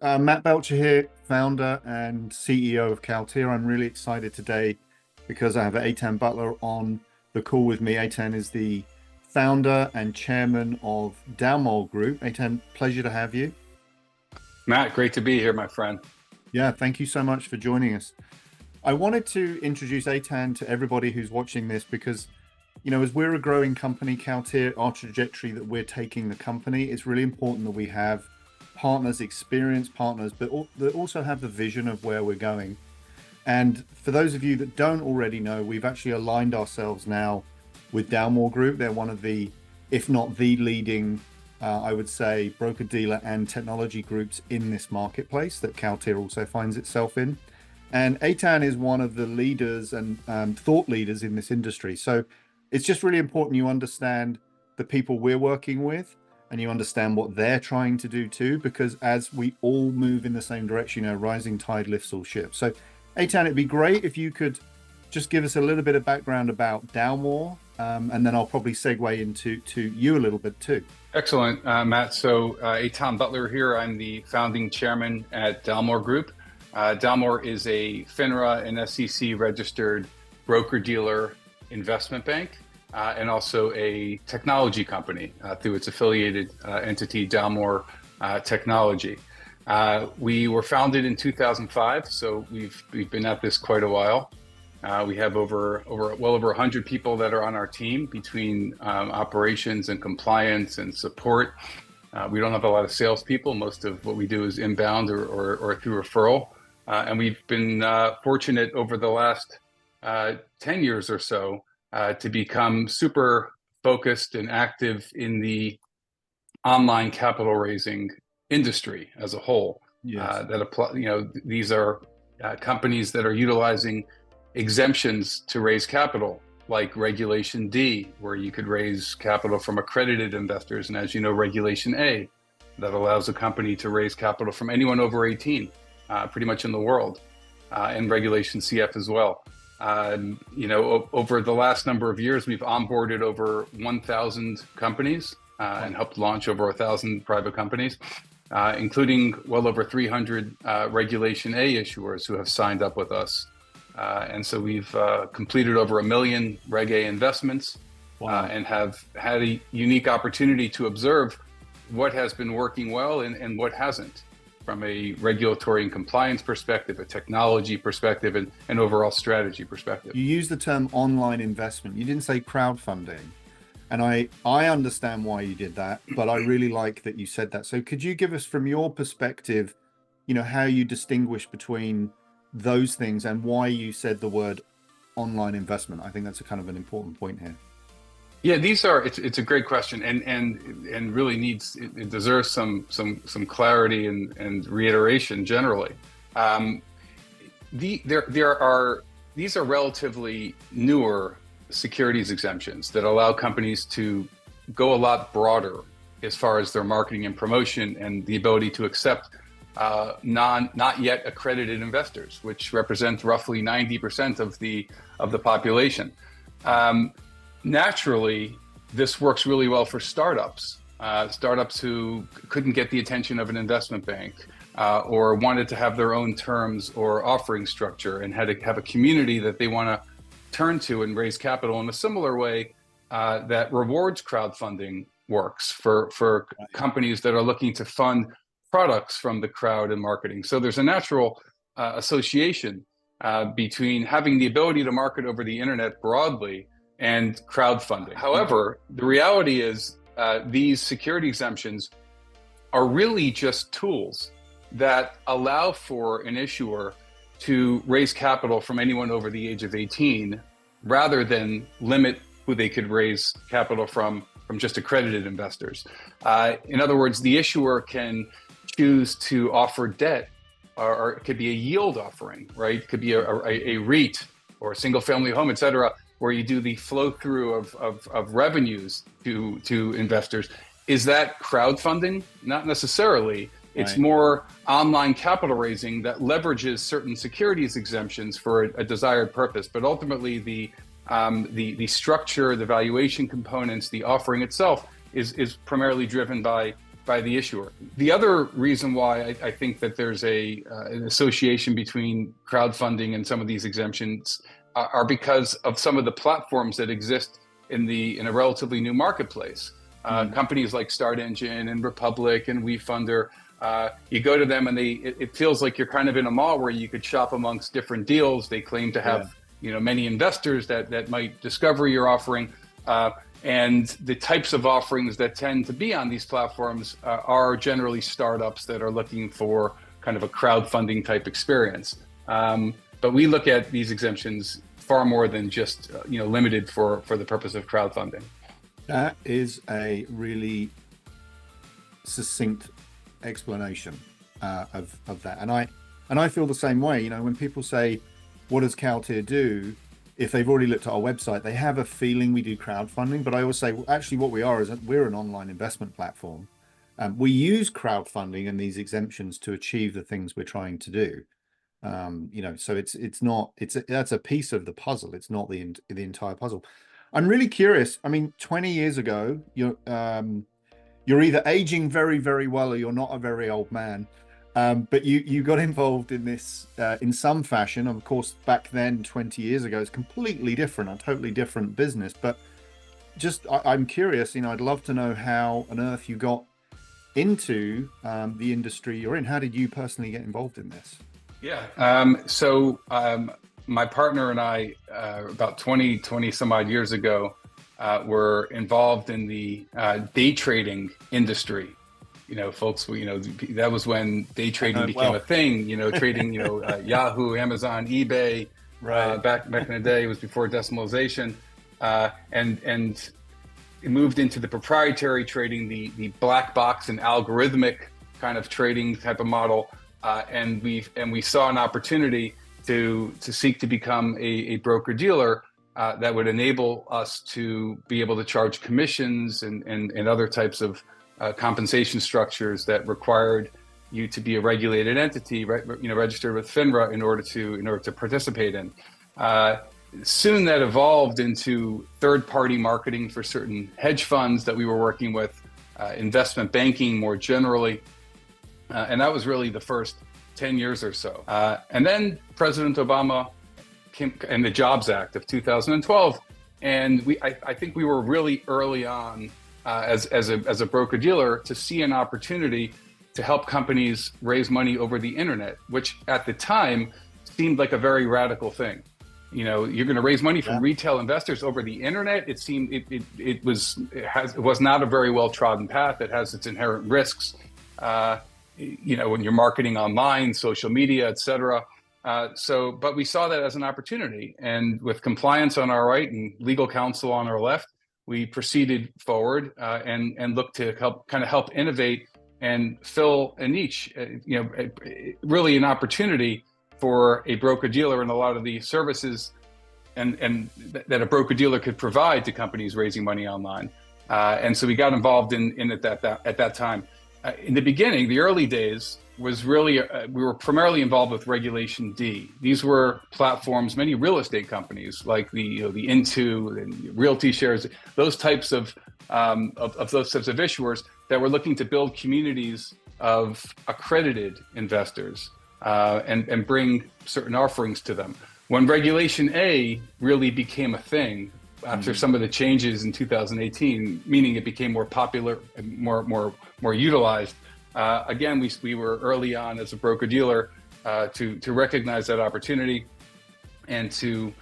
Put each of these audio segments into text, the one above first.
Matt Belcher here, founder and CEO of Kaltir. I'm really excited today because I have Etan Butler on the call with me. Etan is the founder and chairman of Dalmore Group. Etan, pleasure to have you. Matt, great to be here, my friend. Yeah, thank you so much for joining us. I wanted to introduce Etan to everybody who's watching this because, as we're a growing company, Kaltir, our trajectory that we're taking the company, it's really important that we have partners, experienced partners, but that also have the vision of where we're going. And for those of you that don't already know, we've actually aligned ourselves now with Dalmore Group. They're one of the, if not the leading, I would say, broker-dealer and technology groups in this marketplace that Kaltir also finds itself in. And Etan is one of the leaders and thought leaders in this industry. So it's just really important you understand the people we're working with and you understand what they're trying to do too, because as we all move in the same direction, rising tide lifts all ships. So Etan, it'd be great if you could just give us a little bit of background about Dalmore, and then I'll probably segue into you a little bit too. Excellent, Matt. So Etan Butler here. I'm the founding chairman at Dalmore Group. Dalmore is a FINRA and SEC registered broker-dealer investment bank and also a technology company through its affiliated entity, Dalmore Technology. We were founded in 2005, so we've been at this quite a while. We have well over 100 people that are on our team between operations and compliance and support. We don't have a lot of salespeople. Most of what we do is inbound or through referral. And we've been fortunate over the last 10 years or so to become super focused and active in the online capital raising industry as a whole. Yes. These are companies that are utilizing exemptions to raise capital, like Regulation D, where you could raise capital from accredited investors, and as you know, Regulation A, that allows a company to raise capital from anyone over 18, pretty much in the world, and Regulation CF as well. Over the last number of years, we've onboarded over 1,000 companies and helped launch over 1,000 private companies, including well over 300 Regulation A issuers who have signed up with us. And so we've completed over 1 million Reg A investments. Wow. And have had a unique opportunity to observe what has been working well and what hasn't, from a regulatory and compliance perspective, a technology perspective, and overall strategy perspective. You use the term online investment. You didn't say crowdfunding. And I understand why you did that, but I really like that you said that. So could you give us, from your perspective, how you distinguish between those things and why you said the word online investment? I think that's a kind of an important point here. Yeah, it's a great question, and really it deserves some clarity and reiteration generally. These are relatively newer securities exemptions that allow companies to go a lot broader as far as their marketing and promotion and the ability to accept not yet accredited investors, which represent roughly 90% of the population. Naturally, this works really well for startups who couldn't get the attention of an investment bank or wanted to have their own terms or offering structure and had to have a community that they want to turn to and raise capital in a similar way that rewards crowdfunding works for companies that are looking to fund products from the crowd and marketing. So there's a natural association between having the ability to market over the internet broadly and crowdfunding. However, the reality is these security exemptions are really just tools that allow for an issuer to raise capital from anyone over the age of 18, rather than limit who they could raise capital from just accredited investors. In other words, the issuer can choose to offer debt, or it could be a yield offering, right? It could be a REIT or a single family home, et cetera, where you do the flow through of revenues to investors. Is that crowdfunding? Not necessarily. It's more online capital raising that leverages certain securities exemptions for a desired purpose. But ultimately, the structure, the valuation components, the offering itself is primarily driven by by the issuer. The other reason why I think that there's an association between crowdfunding and some of these exemptions are because of some of the platforms that exist in a relatively new marketplace. Companies like Start Engine and Republic and WeFunder, you go to them and it feels like you're kind of in a mall where you could shop amongst different deals. They claim to have many investors that might discover your offering. And the types of offerings that tend to be on these platforms are generally startups that are looking for kind of a crowdfunding type experience. But we look at these exemptions far more than just limited for the purpose of crowdfunding. That is a really succinct explanation of that, and I feel the same way. When people say, "What does CalTIR do?" If they've already looked at our website, they have a feeling we do crowdfunding. But I always say, well, actually, what we are is we're an online investment platform. We use crowdfunding and these exemptions to achieve the things we're trying to do. So that's a piece of the puzzle. It's not the entire puzzle. I'm really curious. I mean, 20 years ago, you're either aging very, very well or you're not a very old man. But you got involved in this in some fashion. Of course, back then, 20 years ago, it's completely different, a totally different business. But I'm curious, I'd love to know how on earth you got into the industry you're in. How did you personally get involved in this? Yeah. So my partner and I, about 20 some odd years ago, were involved in the day trading industry. Folks, that was when day trading became a thing, trading, Yahoo, Amazon, eBay, back in the day. It was before decimalization. And it moved into the proprietary trading, the black box and algorithmic kind of trading type of model. And we saw an opportunity to seek to become a broker dealer that would enable us to be able to charge commissions and other types of compensation structures that required you to be a regulated entity, registered with FINRA in order to participate in. Soon that evolved into third-party marketing for certain hedge funds that we were working with, investment banking more generally, and that was really the first 10 years or so. And then President Obama came and the Jobs Act of 2012, and I think we were really early on as a broker dealer to see an opportunity to help companies raise money over the internet, which at the time seemed like a very radical thing. You're going to raise money from retail investors over the internet. It seemed it was not a very well trodden path. It has its inherent risks. When you're marketing online, social media, etc. But we saw that as an opportunity, and with compliance on our right and legal counsel on our left, we proceeded forward and looked to help innovate and fill a niche, really an opportunity for a broker dealer and a lot of the services and that a broker dealer could provide to companies raising money online. And so we got involved in it at that time. In the beginning, the early days was really, we were primarily involved with Regulation D. These were platforms, many real estate companies like the Into and Realty Shares, those types of issuers that were looking to build communities of accredited investors and bring certain offerings to them. When Regulation A really became a thing after some of the changes in 2018, meaning it became more popular and more utilized. Again, we were early on as a broker dealer to recognize that opportunity and to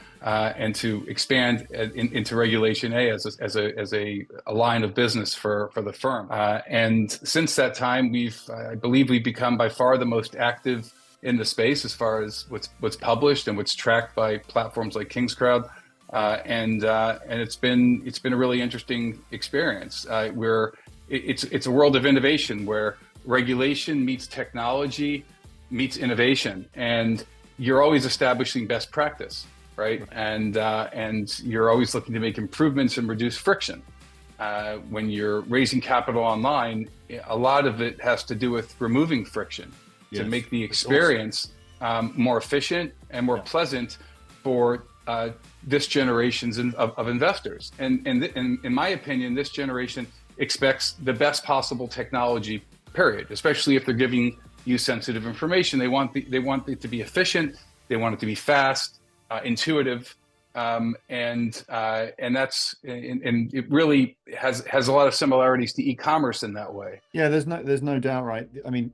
expand into Regulation A as a line of business for the firm. And since that time, I believe we've become by far the most active in the space as far as what's published and what's tracked by platforms like Kingscrowd. And it's been a really interesting experience. It's a world of innovation where regulation meets technology, meets innovation, and you're always establishing best practice, right? And you're always looking to make improvements and reduce friction. When you're raising capital online, a lot of it has to do with removing friction to make the experience more efficient and more pleasant for this generation's of investors. And in my opinion, this generation expects the best possible technology, period, especially if they're giving you sensitive information. They want it to be efficient, they want it to be fast, intuitive, and it really has a lot of similarities to e-commerce in that way. Yeah, there's no doubt, right? I mean,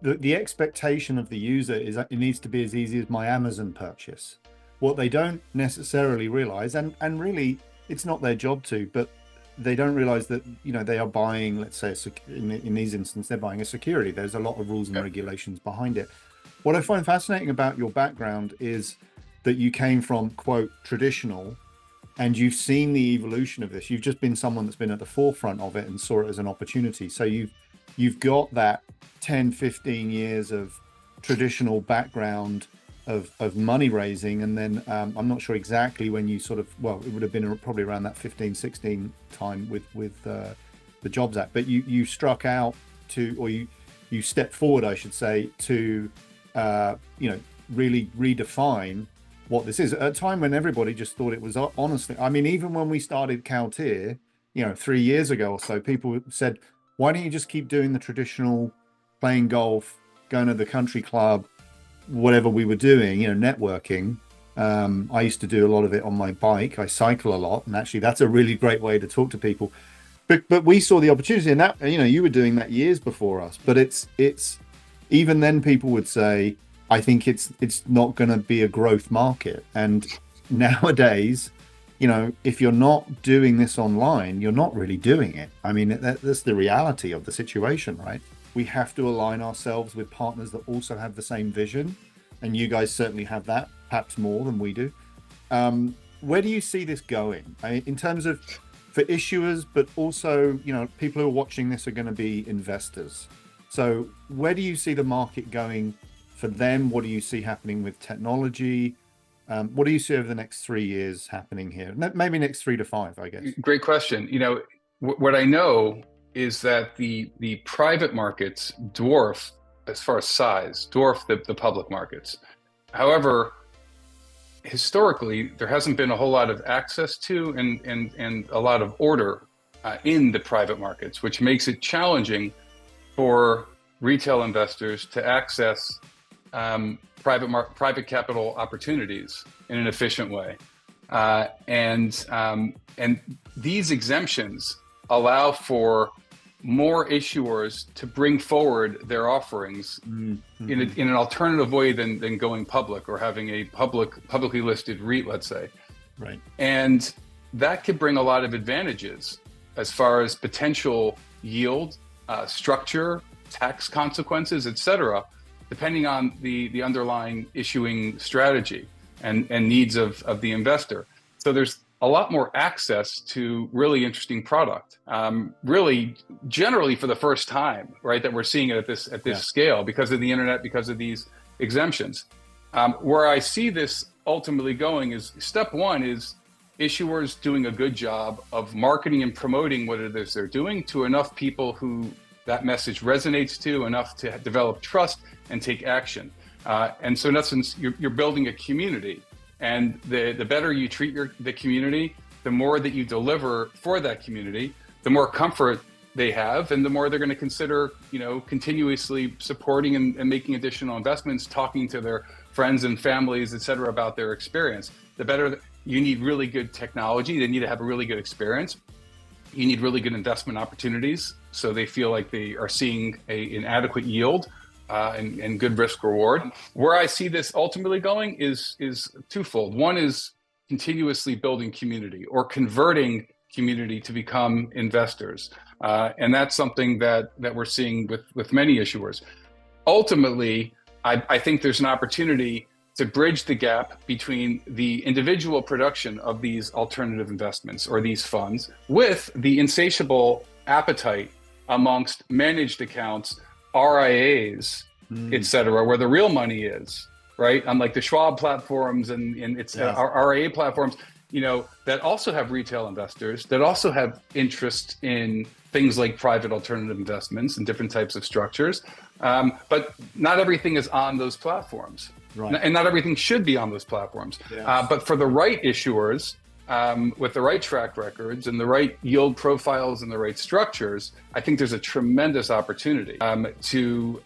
the expectation of the user is that it needs to be as easy as my Amazon purchase. What they don't necessarily realize, and really it's not their job to, but they don't realize that, you know, they are buying, let's say, in these instances, they're buying a security. There's a lot of rules and regulations behind it. What I find fascinating about your background is that you came from, quote, traditional, and you've seen the evolution of this. You've just been someone that's been at the forefront of it and saw it as an opportunity. So you've got that 10, 15 years of traditional background of money raising, and then I'm not sure exactly when you sort of, well, it would have been probably around that 15, 16 time with the Jobs Act, but you struck out to, or you stepped forward, I should say, to you know, really redefine what this is at a time when everybody just thought it was, honestly, I mean, even when we started Caltier, you know, 3 years ago or so, people said, why don't you just keep doing the traditional, playing golf, going to the country club, whatever we were doing, you know, networking. I used to do a lot of it on my bike. I cycle a lot, and actually that's a really great way to talk to people. But we saw the opportunity, and that, you know, you were doing that years before us. But it's even then people would say, I think it's not going to be a growth market. And nowadays, you know, if you're not doing this online, you're not really doing it. I mean, that's the reality of the situation, right? We have to align ourselves with partners that also have the same vision. And you guys certainly have that, perhaps more than we do. Where do you see this going? In terms of for issuers, but also, you know, people who are watching this are going to be investors. So where do you see the market going for them? What do you see happening with technology? What do you see over the next 3 years happening here? Maybe next 3 to 5, I guess. Great question. You know, what I know is that the private markets dwarf, as far as size, dwarf the public markets. However, historically, there hasn't been a whole lot of access to and a lot of order in the private markets, which makes it challenging for retail investors to access private capital opportunities in an efficient way. And these exemptions allow for more issuers to bring forward their offerings in an alternative way than going public or having a publicly listed REIT, let's say. Right. And that could bring a lot of advantages as far as potential yield, structure, tax consequences, et cetera, depending on the underlying issuing strategy and needs of the investor. So there's a lot more access to really interesting product, really generally for the first time, right, that we're seeing it at this scale because of the internet, because of these exemptions. Where I see this ultimately going is step one is issuers doing a good job of marketing and promoting what it is they're doing to enough people who that message resonates to, enough to develop trust and take action. And so in essence, you're building a community. And the better you treat the community, the more that you deliver for that community, the more comfort they have, and the more they're going to consider, you know, continuously supporting and making additional investments, talking to their friends and families, et cetera, about their experience. The better you need really good technology, they need to have a really good experience. You need really good investment opportunities, so they feel like they are seeing an adequate yield. And good risk reward. Where I see this ultimately going is twofold. One is continuously building community or converting community to become investors. And that's something that we're seeing with many issuers. Ultimately, I think there's an opportunity to bridge the gap between the individual production of these alternative investments or these funds with the insatiable appetite amongst managed accounts, RIAs, et cetera, where the real money is, right? Unlike the Schwab platforms and its RIA platforms, you know, that also have retail investors, that also have interest in things like private alternative investments and different types of structures. But not everything is on those platforms. Right. And not everything should be on those platforms. Yes. But for the right issuers, with the right track records and the right yield profiles and the right structures, I think there's a tremendous opportunity to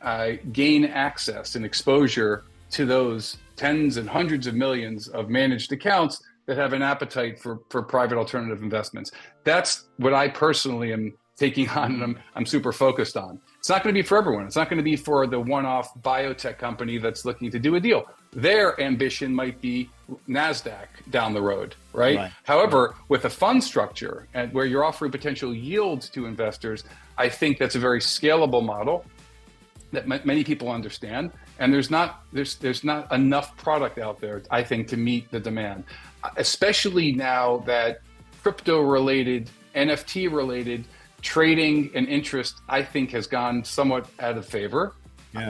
gain access and exposure to those tens and hundreds of millions of managed accounts that have an appetite for private alternative investments. That's what I personally am taking on, and I'm super focused on. It's not going to be for everyone. It's not going to be for the one-off biotech company that's looking to do a deal. Their ambition might be NASDAQ down the road, right? However, with a fund structure and where you're offering potential yield to investors, I think that's a very scalable model that many people understand. And there's not enough product out there, I think, to meet the demand, especially now that crypto-related, NFT-related trading and interest, I think, has gone somewhat out of favor.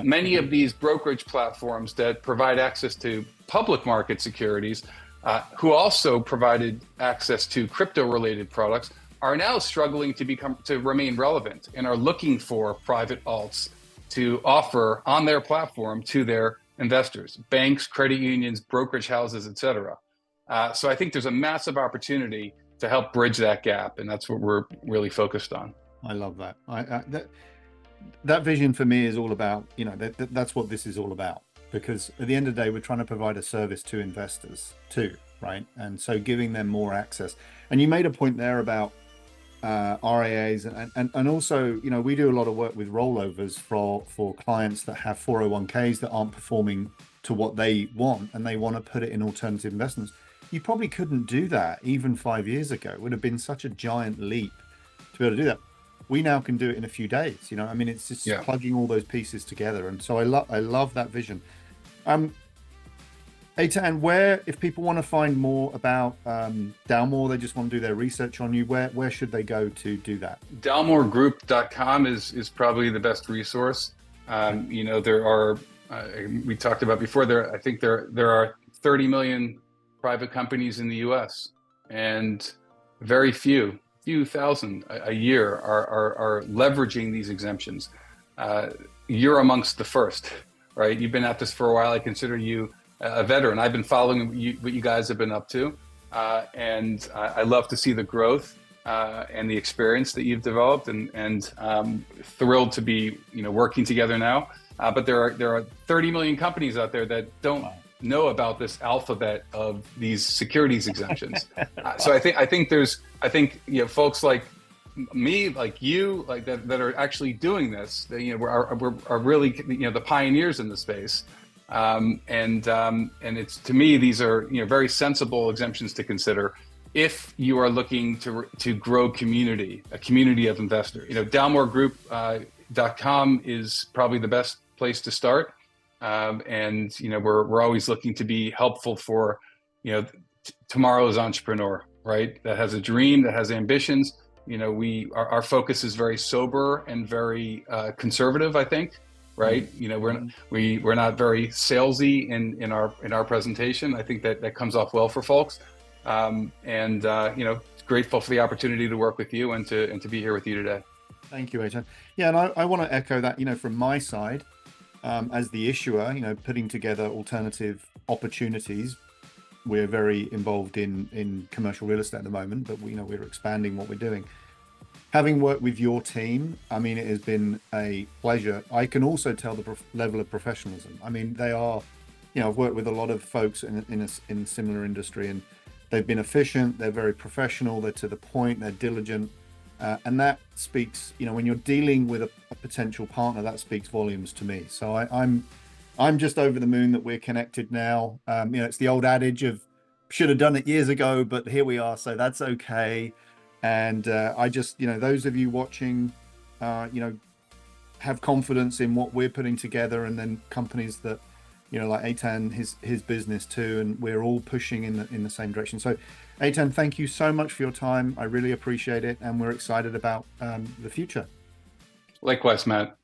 Many of these brokerage platforms that provide access to public market securities, who also provided access to crypto-related products, are now struggling to remain relevant and are looking for private alts to offer on their platform to their investors, banks, credit unions, brokerage houses, et cetera. So I think there's a massive opportunity to help bridge that gap, and that's what we're really focused on. I love that. That vision for me is all about, that's what this is all about, because at the end of the day, we're trying to provide a service to investors too, right? And so giving them more access. And you made a point there about RIAs, and also, we do a lot of work with rollovers for clients that have 401ks that aren't performing to what they want, and they want to put it in alternative investments. You probably couldn't do that even 5 years ago. It would have been such a giant leap to be able to do that. We now can do it in a few days. It's just plugging all those pieces together. And so I love that vision. Etan, where, if people want to find more about Dalmore, they just want to do their research on you, where should they go to do that? DalmoreGroup.com is probably the best resource. There are, we talked about before, I think there are 30 million private companies in the US, and very few thousand a year are leveraging these exemptions. You're amongst the first, right? You've been at this for a while. I consider you a veteran. I've been following what you guys have been up to, and I love to see the growth and the experience that you've developed, and thrilled to be working together now. But there are 30 million companies out there that don't know about this alphabet of these securities exemptions. So I think folks like me, like you, like that are actually doing this. Are really the pioneers in the space. And it's, to me, these are very sensible exemptions to consider if you are looking to grow a community of investors. DalmoreGroup.com is probably the best place to start. And we're always looking to be helpful for tomorrow's entrepreneur, right? That has a dream, that has ambitions. Our focus is very sober and very conservative, I think, right? We're not very salesy in our presentation. I think that comes off well for folks. Grateful for the opportunity to work with you and to be here with you today. Thank you, Etan. Yeah, and I want to echo that. From my side, as the issuer, putting together alternative opportunities. We're very involved in commercial real estate at the moment, but we're expanding what we're doing. Having worked with your team, it has been a pleasure. I can also tell the level of professionalism. They are, I've worked with a lot of folks in a similar industry, and they've been efficient. They're very professional. They're to the point. They're diligent. And that speaks, when you're dealing with a potential partner, that speaks volumes to me. So I'm just over the moon that we're connected now. It's the old adage of should have done it years ago, but here we are. So that's okay. And I just, those of you watching, have confidence in what we're putting together, and then companies that, like Etan, his business too, and we're all pushing in the same direction. So Etan, thank you so much for your time. I really appreciate it, and we're excited about the future. Likewise, Matt.